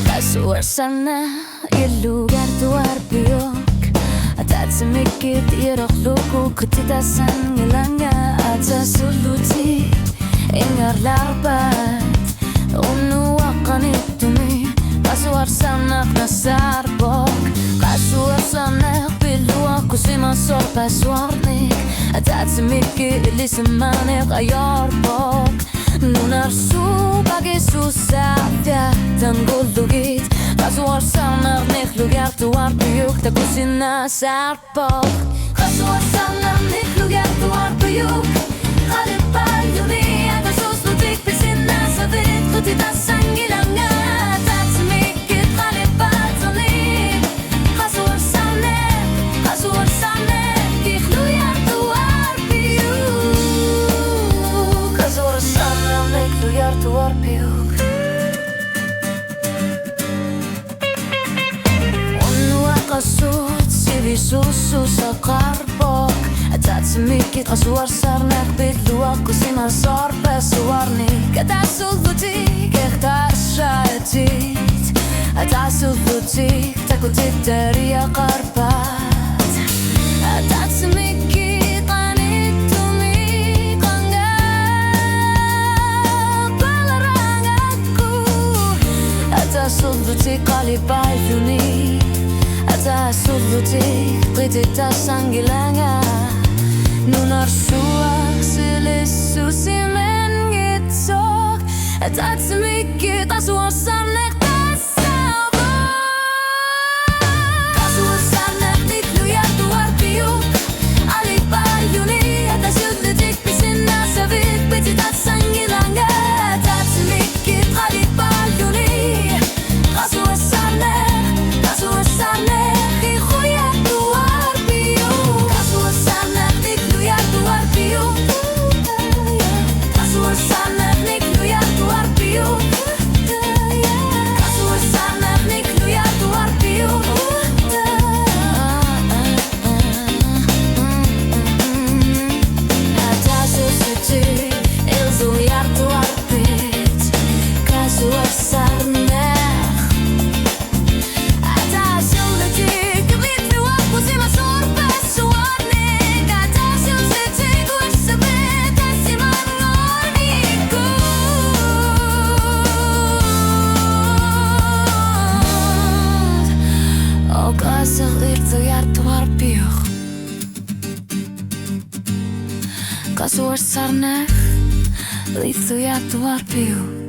Qasuersarneq Illugiartuarpiuk Qasuersarneq iroqluku kutitasan ngilanga atasuluti ingarlarbat unu waqanittumi Qasuersarneq nasarbok Qasuersarneq billuaq kusima sorpasuarnik Qasuersarneq ilismaneq ayarbok Nunarsu bagisu safya tanguldugit Qasuersarneq Illugiartuarpiuk takusina sarpok Qasuersarneq Illugiartuarpiuk qalipalluni atasulutik pisina savit kutitasan ngilanga Qasuersarneq qalipalluni Qasuersarneq Illugiartuarpiuk Qasuersarneq Illugiartuarpiuk Qasut sivisusu saqarbok Qasuersarneq Qasuersarneq billuaq kusima sorpasuarnik Qasuersarneq iqtarshayatit Qasuersarneq takutitaria qarpat Qasuersarneq qanittumi qangaq balarangaqku Qasuersarneq qalipalluni Qasuersarneq qititasan ngilanga Nunarsuaq silissusimen gitsok Qasuersarneq Qasuersarneq Qasuersarneq Illugiartuarpiuk qalipalluni atasulutik pisina savit qititasan ngilanga Qasuersarneq qalipalluni Qasuersarneq Qasuersarneq Illugiartuarpiuk Qasuersarneq Illugiartuarpiuk Qasuersarneq Illugiartuarpiuk Qasuersarneq Illugiartuarpiuk Atasulutik Illugiartuarpit Qasuersarneq Qasuersarneq Illugiartuarpiuk